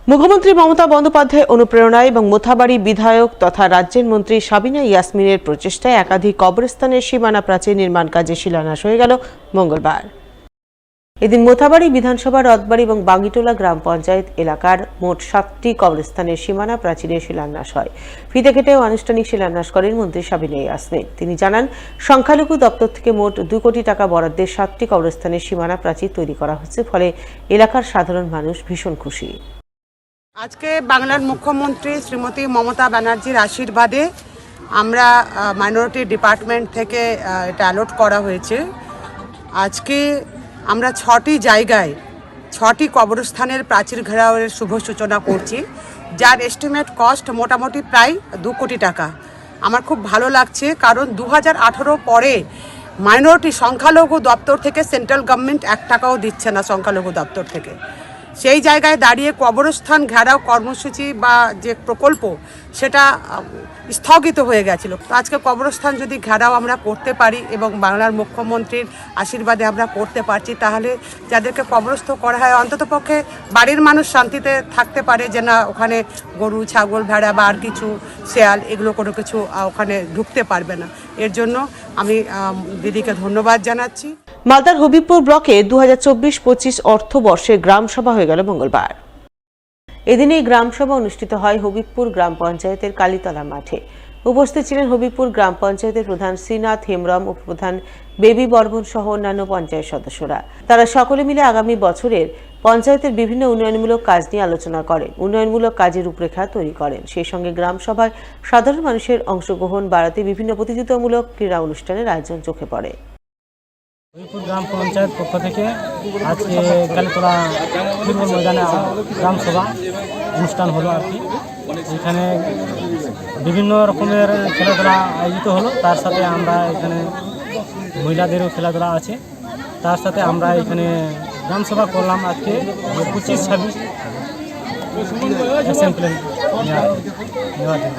মুখ্যমন্ত্রী মমতা বন্দ্যোপাধ্যায় অনুপ্রেরণায় এবং মোথাবাড়ি বিধায়ক তথা রাজ্যের মন্ত্রী সাবিনা ইয়াসমিনের প্রচেষ্টায় একাধিক কবরস্থানের সীমানা প্রাচীর নির্মাণ কাজে শিলান্যাস হয়ে গেল মঙ্গলবার। এদিন মোথাবাড়ি বিধানসভা রথবাড়ি এবং বাঙ্গিটোলা গ্রাম পঞ্চায়েত এলাকার মোট 7টি কবরস্থানের সীমানা প্রাচীরের শিলান্যাস হয়। ফিতে কেটে আনুষ্ঠানিক শিলান্যাস করেন মন্ত্রী সাবিনা ইয়াসমিন। তিনি জানান, সংখ্যালঘু দপ্তর থেকে মোট 2 কোটি টাকা বরাদ্দে 7টি কবরস্থানের সীমানা প্রাচীর তৈরি করা হচ্ছে, ফলে এলাকার সাধারণ মানুষ ভীষণ খুশি। আজকে বাংলার মুখ্যমন্ত্রী শ্রীমতী মমতা ব্যানার্জির আশীর্বাদে আমরা মাইনরিটি ডিপার্টমেন্ট থেকে এটা অ্যালট করা হয়েছে। আজকে আমরা 6টি জায়গায় 6টি কবরস্থানের প্রাচীর ঘেরাওয়ের শুভ সূচনা করছি, যার এস্টিমেট কস্ট মোটামুটি প্রায় 2 কোটি টাকা। আমার খুব ভালো লাগছে, কারণ 2018 পরে মাইনরিটি সংখ্যালঘু দপ্তর থেকে সেন্ট্রাল গভর্নমেন্ট 1 টাকাও দিচ্ছে না সংখ্যালঘু দপ্তর থেকে। সেই জায়গায় দাঁড়িয়ে কবরস্থান ঘেরাও কর্মসূচি বা যে প্রকল্প সেটা স্থগিত হয়ে গেছিল। তো আজকে কবরস্থান যদি ঘেরাও আমরা করতে পারি এবং বাংলার মুখ্যমন্ত্রীর আশীর্বাদে আমরা করতে পারছি, তাহলে যাদেরকে কবরস্থ করা হয় অন্ততপক্ষে বাড়ির মানুষ শান্তিতে থাকতে পারে, যে না ওখানে গরু ছাগল ভেড়া বা আর কিছু শেয়াল এগুলো কোনো কিছু ওখানে ঢুকতে পারবে না। এর জন্য আমি দিদিকে ধন্যবাদ জানাচ্ছি। মালদার হবিবপুর ব্লকে 2024-25 অর্থবর্ষে গ্রাম সভা হয়ে গেল মঙ্গলবার। এদিন এই গ্রাম সভা অনুষ্ঠিত হয় হবিবপুর গ্রাম পঞ্চায়েতের কালীতলা মাঠে। উপস্থিত ছিলেন হবিবপুর গ্রাম পঞ্চায়েতের প্রধান শ্রীনাথ হেমব্রম, উপপ্রধান বেবি বর্মন সহ অন্যান্য পঞ্চায়েত সদস্যরা। তারা সকলে মিলে আগামী বছরের পঞ্চায়েতের বিভিন্ন উন্নয়নমূলক কাজ নিয়ে আলোচনা করেন, উন্নয়নমূলক কাজের রূপরেখা তৈরি করেন। সেই সঙ্গে গ্রাম সভায় সাধারণ মানুষের অংশগ্রহণ বাড়াতে বিভিন্ন প্রতিযোগিতামূলক ক্রীড়া অনুষ্ঠানের আয়োজন চোখে পড়ে। হবিবপুর গ্রাম পঞ্চায়েত পক্ষ থেকে আজকে কালীতলা ফুটবল ময়দানে গ্রাম সভা অনুষ্ঠান হলো আর কি। এখানে বিভিন্ন রকমের খেলাধুলা আয়োজিত হলো, তার সাথে আমরা এখানে মহিলাদেরও খেলাধুলা আছে, তার সাথে আমরা এখানে গ্রাম সভা করলাম আজকে 25-26 অ্যাসেম্বলি নেওয়ার জন্য।